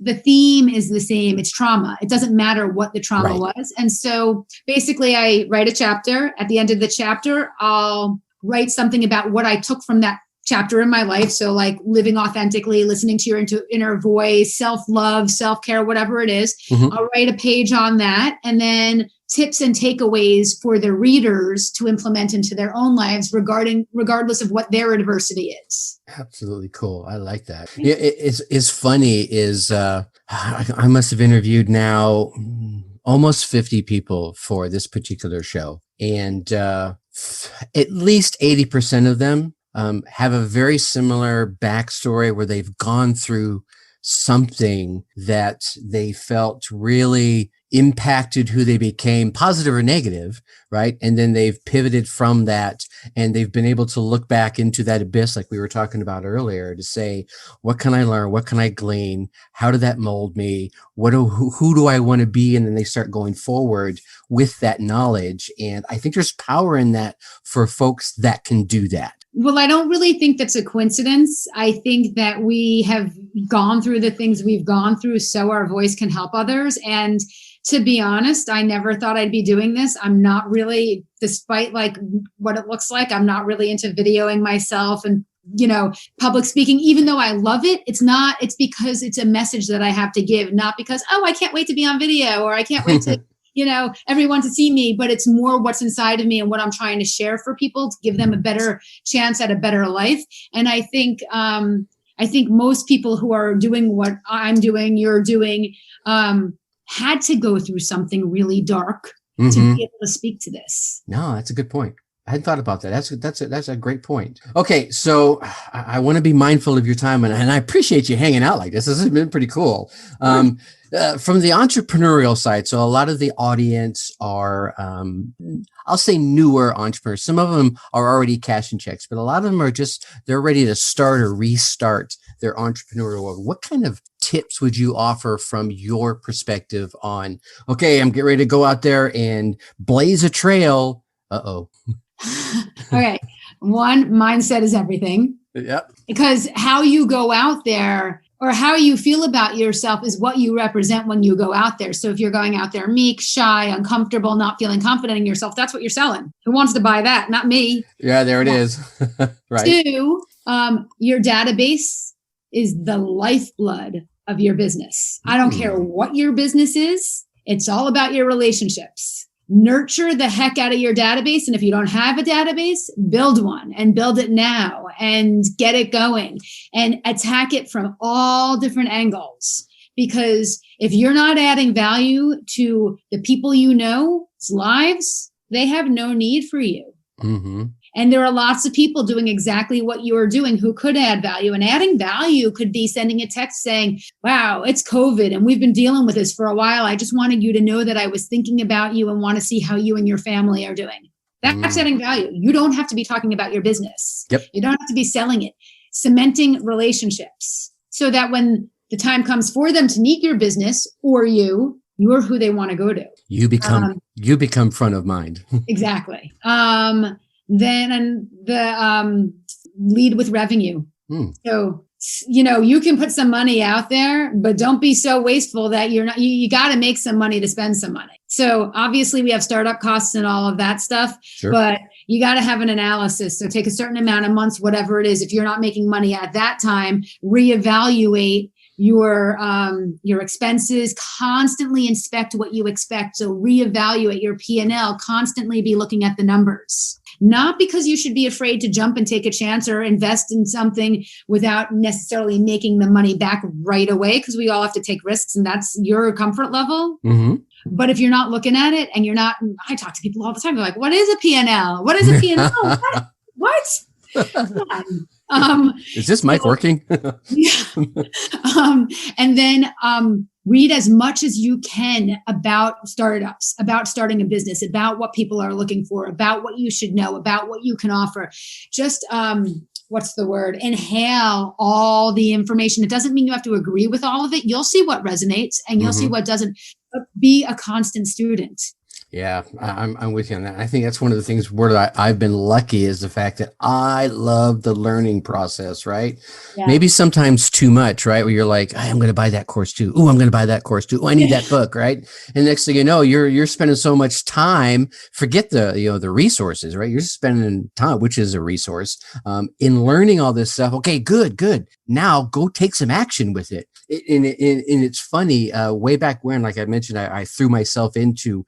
Speaker 6: the theme is the same. It's trauma. It doesn't matter what the trauma was. And so basically I write a chapter. At the end of the chapter, I'll write something about what I took from that chapter in my life. So like living authentically, listening to your inner voice, self-love, self-care, whatever it is. I'll write a page on that, and then tips and takeaways for the readers to implement into their own lives regardless of what their adversity is.
Speaker 3: Absolutely cool. I like that. It's funny is I must have interviewed now almost 50 people for this particular show. And at least 80% of them have a very similar backstory where they've gone through something that they felt really impacted who they became, positive or negative, right? And then they've pivoted from that, and they've been able to look back into that abyss, like we were talking about earlier, to say, what can I learn? What can I glean? How did that mold me? Who do I want to be? And then they start going forward with that knowledge. And I think there's power in that for folks that can do that.
Speaker 6: Well, I don't really think that's a coincidence. I think that we have gone through the things we've gone through so our voice can help others. And to be honest, I never thought I'd be doing this. I'm not really, despite like what it looks like, I'm not really into videoing myself and, public speaking, even though I love it. It's because it's a message that I have to give, not because, oh, I can't wait to be on video or I can't wait to everyone to see me, but it's more what's inside of me and what I'm trying to share for people to give them a better chance at a better life. And I think most people who are doing what I'm doing, you're doing, had to go through something really dark to be able to speak to this.
Speaker 3: No, that's a good point. I hadn't thought about that. That's a great point. Okay, so I want to be mindful of your time, and I appreciate you hanging out like this. This has been pretty cool. From the entrepreneurial side, so a lot of the audience are, I'll say, newer entrepreneurs. Some of them are already cashing checks, but a lot of them are they're ready to start or restart their entrepreneurial world. What kind of tips would you offer from your perspective on, okay, I'm getting ready to go out there and blaze a trail. Uh-oh.
Speaker 6: Okay. One, mindset is everything.
Speaker 3: Yep.
Speaker 6: Because how you go out there or how you feel about yourself is what you represent when you go out there. So if you're going out there meek, shy, uncomfortable, not feeling confident in yourself, that's what you're selling. Who wants to buy that? Not me.
Speaker 3: Yeah, there it is. Right.
Speaker 6: 2, your database is the lifeblood of your business. I don't care what your business is. It's all about your relationships. Nurture the heck out of your database. And if you don't have a database, build one and build it now and get it going and attack it from all different angles. Because if you're not adding value to the people lives, they have no need for you. Mm-hmm. And there are lots of people doing exactly what you are doing who could add value. And adding value could be sending a text saying, wow, it's COVID and we've been dealing with this for a while. I just wanted you to know that I was thinking about you and want to see how you and your family are doing. That's adding value. You don't have to be talking about your business. Yep. You don't have to be selling it. Cementing relationships so that when the time comes for them to meet your business or you're who they want to go to. You
Speaker 3: become front of mind.
Speaker 6: Exactly. Then the lead with revenue. So, you can put some money out there, but don't be so wasteful that you got to make some money to spend some money. So obviously we have startup costs and all of that stuff, but you got to have an analysis. So take a certain amount of months, whatever it is. If you're not making money at that time, reevaluate your expenses, constantly inspect what you expect. So reevaluate your P&L, constantly be looking at the numbers. Not because you should be afraid to jump and take a chance or invest in something without necessarily making the money back right away, because we all have to take risks and that's your comfort level. Mm-hmm. But if you're not looking at it and I talk to people all the time. They're like, what is a P&L? What is a P&L? What?
Speaker 3: Is this mic working?
Speaker 6: And then read as much as you can about startups, about starting a business, about what people are looking for, about what you should know, about what you can offer. Just inhale all the information. It doesn't mean you have to agree with all of it. You'll see what resonates and you'll see what doesn't. But be a constant student.
Speaker 3: Yeah, I'm with you on that. I think that's one of the things where I've been lucky is the fact that I love the learning process, right? Yeah. Maybe sometimes too much, right? Where you're like, I'm going to buy that course too. Oh, I'm going to buy that course too. Oh, I need that book, right? And next thing you know, you're spending so much time, forget the resources, right? You're spending time, which is a resource, in learning all this stuff. Okay, good. Now go take some action with it. And it's funny, way back when, like I mentioned, I threw myself into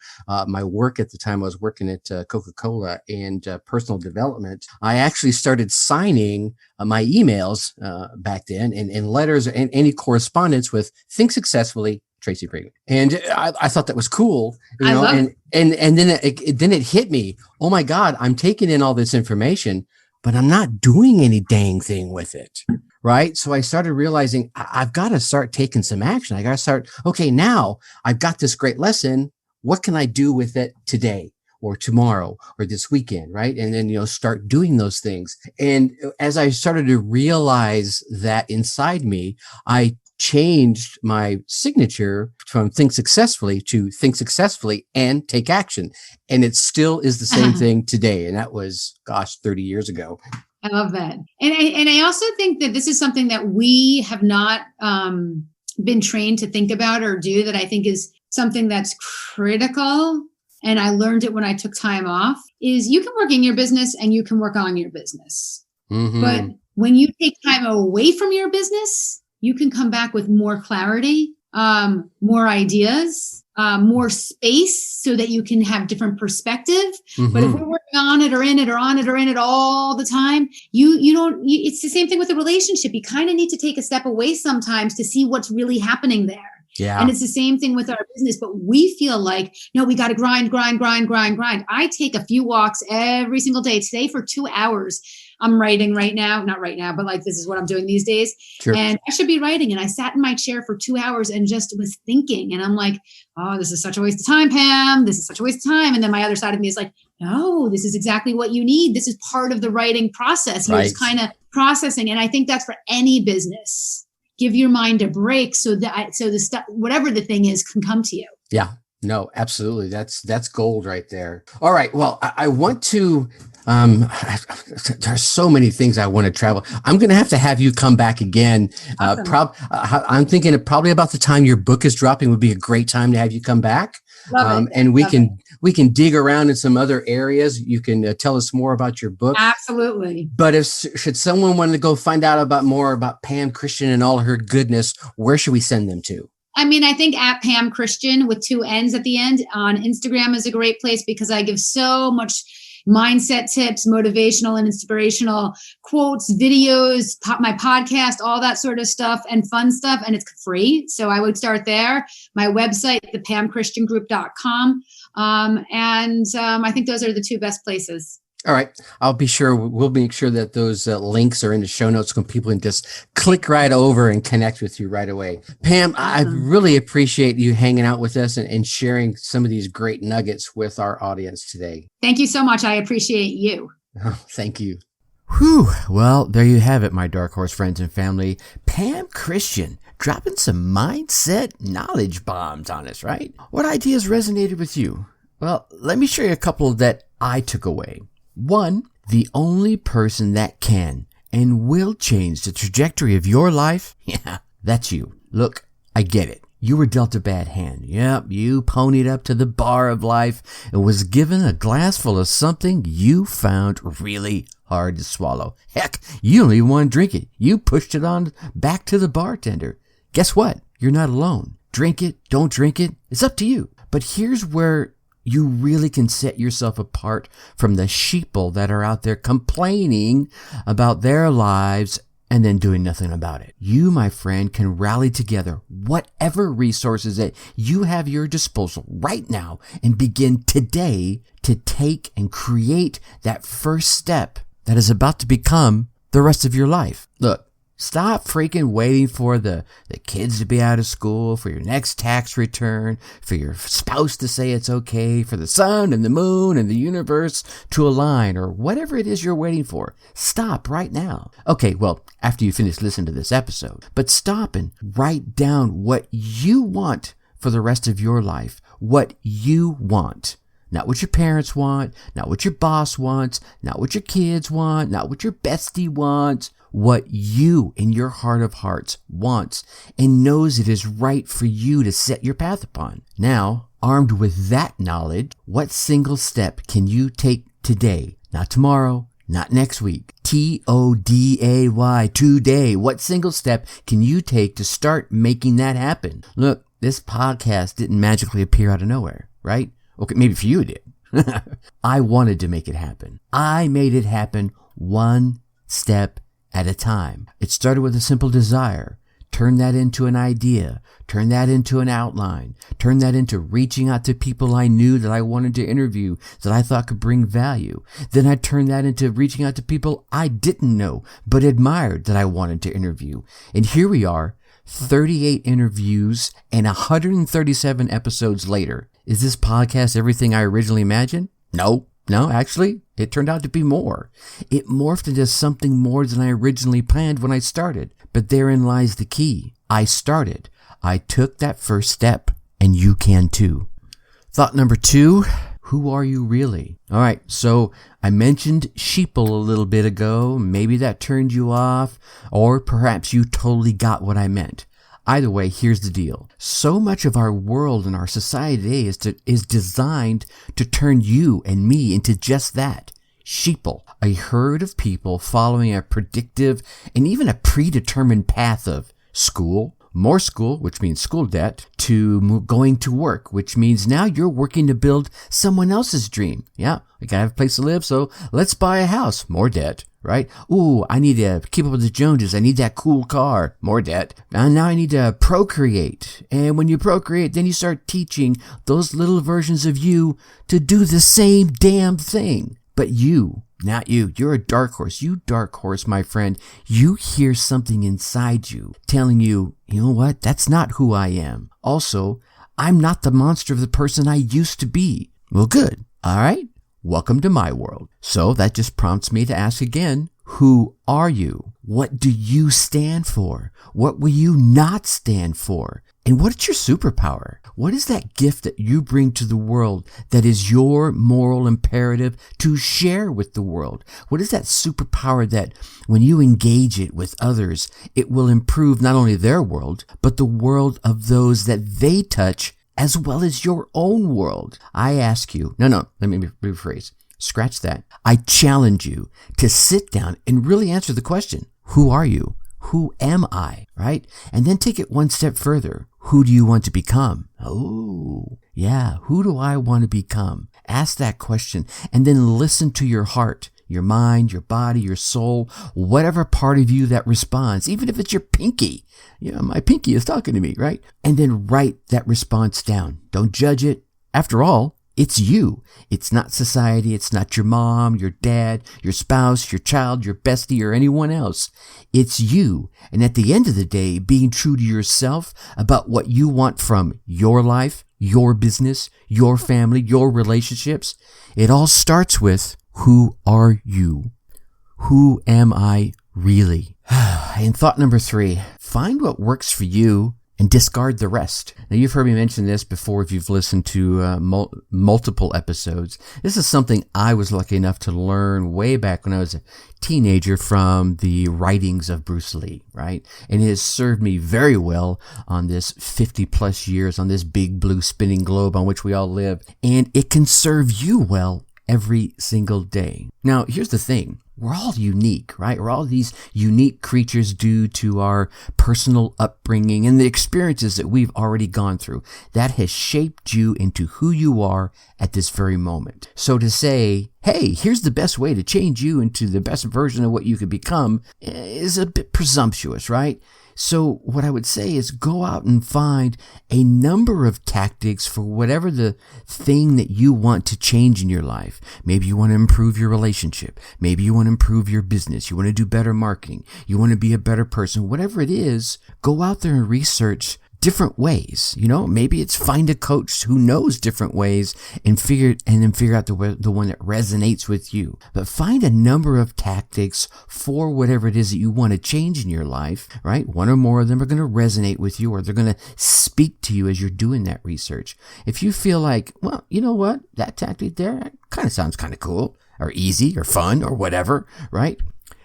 Speaker 3: my work at the time. I was working at Coca-Cola and personal development. I actually started signing my emails back then and letters and any correspondence with Think Successfully, Tracy Brinkman. And I thought that was cool, and then it hit me. Oh my God, I'm taking in all this information, but I'm not doing any dang thing with it. Right. So I started realizing I've got to start taking some action. I got to start. Okay, now I've got this great lesson. What can I do with it today or tomorrow or this weekend? Right. And then, start doing those things. And as I started to realize that inside me, I changed my signature from Think Successfully to Think Successfully and Take Action. And it still is the same thing today. And that was, 30 years ago.
Speaker 6: I love that. And I also think that this is something that we have not been trained to think about or do, that I think is something that's critical. And I learned it when I took time off, is you can work in your business and you can work on your business. Mm-hmm. But when you take time away from your business, you can come back with more clarity, more ideas, more space, so that you can have different perspective. Mm-hmm. But if we're working on it or in it or on it or in it all the time, it's the same thing with a relationship. You kind of need to take a step away sometimes to see what's really happening there. Yeah. And it's the same thing with our business, but we feel like, no, we got to grind. I take a few walks every single day. Today for 2 hours, I'm writing right now, not right now, but like, this is what I'm doing these days. Sure. And I should be writing. And I sat in my chair for 2 hours and just was thinking, and I'm like, oh, this is such a waste of time, Pam. This is such a waste of time. And then my other side of me is like, no, this is exactly what you need. This is part of the writing process. You're just kind of processing. And I think that's for any business. Give your mind a break so the stuff, whatever the thing is, can come to you.
Speaker 3: Yeah, no, absolutely. That's gold right there. All right. Well, I want to, there's so many things I want to travel. I'm going to have you come back again. Awesome. I'm thinking probably about the time your book is dropping would be a great time to have you come back. And we can dig around in some other areas. You can tell us more about your book.
Speaker 6: Absolutely.
Speaker 3: But should someone want to go find out more about Pam Christian and all her goodness, where should we send them to?
Speaker 6: I mean, I think at Pam Christian with 2 N's at the end on Instagram is a great place, because I give so much mindset tips, motivational and inspirational quotes, videos, my podcast, all that sort of stuff, and fun stuff. And it's free. So I would start there. My website, thepamchristiangroup.com. I think those are the 2 best places.
Speaker 3: All right. We'll make sure that those links are in the show notes, so people can just click right over and connect with you right away. Pam, I really appreciate you hanging out with us and sharing some of these great nuggets with our audience today.
Speaker 6: Thank you so much. I appreciate you.
Speaker 3: Oh, thank you. Whew. Well, there you have it, my Dark Horse friends and family. Pam Christian dropping some mindset knowledge bombs on us, right? What ideas resonated with you? Well, let me share you a couple that I took away. 1, the only person that can and will change the trajectory of your life, that's you. Look, I get it. You were dealt a bad hand. Yep, you ponied up to the bar of life and was given a glass full of something you found really hard to swallow. Heck, you don't even want to drink it. You pushed it on back to the bartender. Guess what? You're not alone. Drink it, don't drink it. It's up to you. But here's where you really can set yourself apart from the sheeple that are out there complaining about their lives and then doing nothing about it. You, my friend, can rally together whatever resources that you have at your disposal right now and begin today to take and create that first step that is about to become the rest of your life. Look, stop freaking waiting for the kids to be out of school, for your next tax return, for your spouse to say it's okay, for the sun and the moon and the universe to align, or whatever it is you're waiting for. Stop right now. Okay, well, after you finish listening to this episode, but stop and write down what you want for the rest of your life. What you want. Not what your parents want, not what your boss wants, not what your kids want, not what your bestie wants. What you in your heart of hearts wants and knows it is right for you to set your path upon. Now, armed with that knowledge, what single step can you take today? Not tomorrow, not next week. Today, today. What single step can you take to start making that happen? Look, this podcast didn't magically appear out of nowhere, right? Okay, maybe for you it did. I wanted to make it happen. I made it happen one step at a time. It started with a simple desire. Turn that into an idea. Turn that into an outline. Turn that into reaching out to people I knew that I wanted to interview, that I thought could bring value. Then I turned that into reaching out to people I didn't know, but admired that I wanted to interview. And here we are, 38 interviews and 137 episodes later. Is this podcast everything I originally imagined? No, actually, it turned out to be more. It morphed into something more than I originally planned when I started. But therein lies the key. I started. I took that first step, and you can too. Thought number 2. Who are you really? All right, so I mentioned sheeple a little bit ago. Maybe that turned you off, or perhaps you totally got what I meant. Either way, here's the deal. So much of our world and our society today is designed to turn you and me into just that. Sheeple, a herd of people following a predictive and even a predetermined path of school, more school, which means school debt, to going to work, which means now you're working to build someone else's dream. Yeah, we gotta have a place to live, so let's buy a house. More debt, right? Ooh, I need to keep up with the Joneses. I need that cool car. More debt. And now I need to procreate. And when you procreate, then you start teaching those little versions of you to do the same damn thing. But you, not you, you're a dark horse. You dark horse, my friend, you hear something inside you telling you, you know what? That's not who I am. Also, I'm not the monster of the person I used to be. Well, good. All right. Welcome to my world. So that just prompts me to ask again, who are you? What do you stand for? What will you not stand for? And what's your superpower? What is that gift that you bring to the world that is your moral imperative to share with the world? What is that superpower that when you engage it with others, it will improve not only their world, but the world of those that they touch as well as your own world? I ask you, let me rephrase. Scratch that. I challenge you to sit down and really answer the question, who are you? Who am I? Right? And then take it one step further. Who do you want to become? Oh, yeah. Who do I want to become? Ask that question and then listen to your heart, your mind, your body, your soul, whatever part of you that responds, even if it's your pinky. You know, my pinky is talking to me, right? And then write that response down. Don't judge it. After all, it's you. It's not society. It's not your mom, your dad, your spouse, your child, your bestie, or anyone else. It's you. And at the end of the day, being true to yourself about what you want from your life, your business, your family, your relationships. It all starts with, who are you? Who am I really? And thought number 3, find what works for you and discard the rest. Now, you've heard me mention this before if you've listened to multiple episodes. This is something I was lucky enough to learn way back when I was a teenager from the writings of Bruce Lee, right? And it has served me very well on this 50 plus years on this big blue spinning globe on which we all live. And it can serve you well every single day. Now, here's the thing. We're all unique, right? We're all these unique creatures due to our personal upbringing and the experiences that we've already gone through. That has shaped you into who you are at this very moment. So to say, hey, here's the best way to change you into the best version of what you could become is a bit presumptuous, right? So what I would say is go out and find a number of tactics for whatever the thing that you want to change in your life. Maybe you want to improve your relationship. Maybe you want to improve your business. You want to do better marketing. You want to be a better person. Whatever it is, go out there and research different ways. You know, maybe it's find a coach who knows different ways and figure out the one that resonates with you. But find a number of tactics for whatever it is that you want to change in your life, right? One or more of them are going to resonate with you, or they're going to speak to you as you're doing that research. If you feel like, well, you know what? That tactic there kind of sounds kind of cool or easy or fun or whatever, right?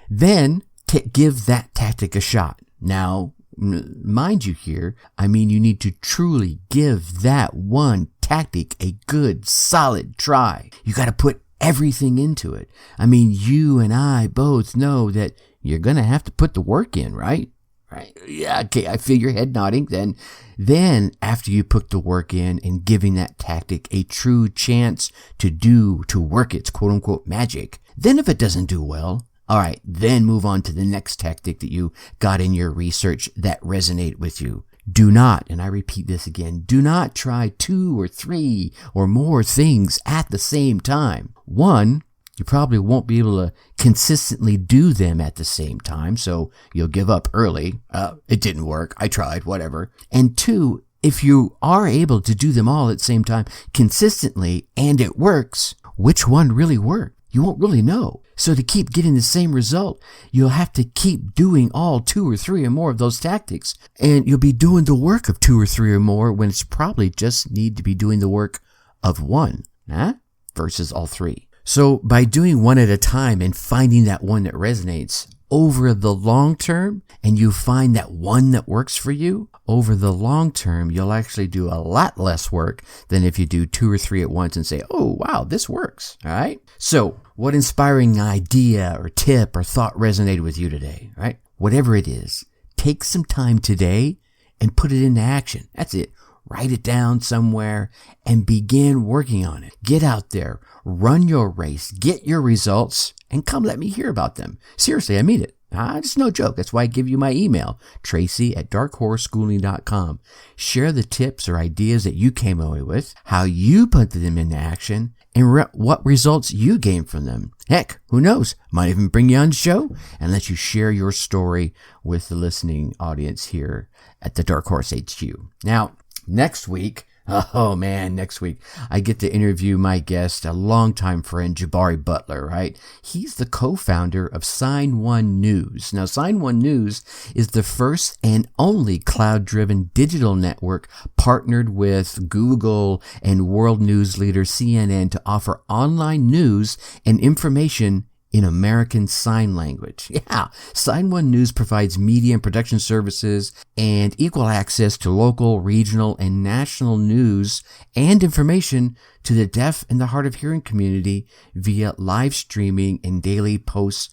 Speaker 3: Then give that tactic a shot. Now, mind you here, I mean, you need to truly give that one tactic a good, solid try. You got to put everything into it. I mean, you and I both know that you're going to have to put the work in, right? Right. Yeah. Okay. I feel your head nodding. Then after you put the work in and giving that tactic a true chance to work its quote unquote magic, then if it doesn't do well, all right, then move on to the next tactic that you got in your research that resonate with you. Do not, and I repeat this again, do not try 2 or 3 or more things at the same time. One, you probably won't be able to consistently do them at the same time, so you'll give up early. It didn't work. I tried, whatever. And 2, if you are able to do them all at the same time consistently and it works, which one really worked? You won't really know. So to keep getting the same result, you'll have to keep doing all 2 or 3 or more of those tactics. And you'll be doing the work of 2 or 3 or more when it's probably just need to be doing the work of one. Huh? versus all three. So by doing one at a time and finding that one that resonates over the long term, and you find that one that works for you, over the long term, you'll actually do a lot less work than if you do 2 or 3 at once and say, oh, wow, this works. All right. So what inspiring idea or tip or thought resonated with you today? Right? Whatever it is, take some time today and put it into action. That's it. Write it down somewhere and begin working on it. Get out there, run your race, get your results, and come let me hear about them. Seriously, I mean it. It's no joke. That's why I give you my email, tracy@darkhorseschooling.com. Share the tips or ideas that you came away with, how you put them into action, and what results you gain from them. Heck, who knows? Might even bring you on the show and let you share your story with the listening audience here at the Dark Horse HQ. Now, next week, I get to interview my guest, a longtime friend, Jabari Butler, right? He's the co-founder of Sign One News. Now, Sign One News is the first and only cloud-driven digital network partnered with Google and world news leader CNN to offer online news and information in American Sign Language. Yeah, Sign One News provides media and production services and equal access to local, regional, and national news and information to the deaf and the hard of hearing community via live streaming and daily produced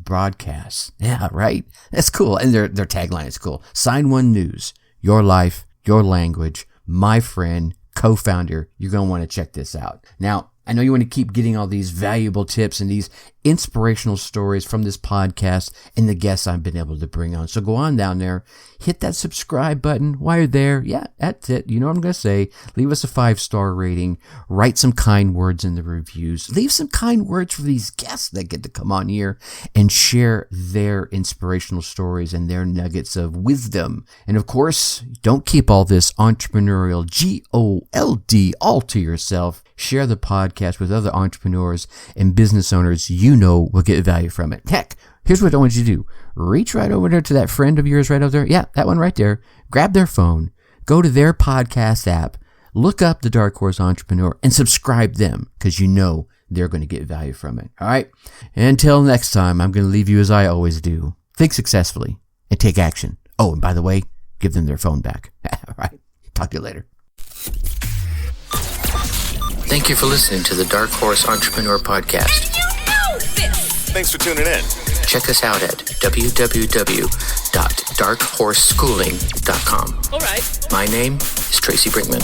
Speaker 3: broadcasts. Yeah, right? That's cool. And their tagline is cool. Sign One News, your life, your language, my friend, co-founder. You're going to want to check this out. Now, I know you want to keep getting all these valuable tips and these inspirational stories from this podcast and the guests I've been able to bring on. So go on down there, hit that subscribe button while you're there. Yeah, that's it. You know what I'm going to say. Leave us a 5-star rating. Write some kind words in the reviews. Leave some kind words for these guests that get to come on here and share their inspirational stories and their nuggets of wisdom. And of course, don't keep all this entrepreneurial GOLD all to yourself. Share the podcast with other entrepreneurs and business owners you know will get value from it. Heck, here's what I want you to do. Reach right over there to that friend of yours right over there. Yeah, that one right there. Grab their phone, go to their podcast app, look up the Dark Horse Entrepreneur, and subscribe them because you know they're going to get value from it. All right? Until next time, I'm going to leave you as I always do. Think successfully and take action. Oh, and by the way, give them their phone back. All right? Talk to you later.
Speaker 5: Thank you for listening to the Dark Horse Entrepreneur Podcast.
Speaker 2: You know this!
Speaker 4: Thanks for tuning in.
Speaker 5: Check us out at www.darkhorseschooling.com.
Speaker 2: All right.
Speaker 5: My name is Tracy Brinkman.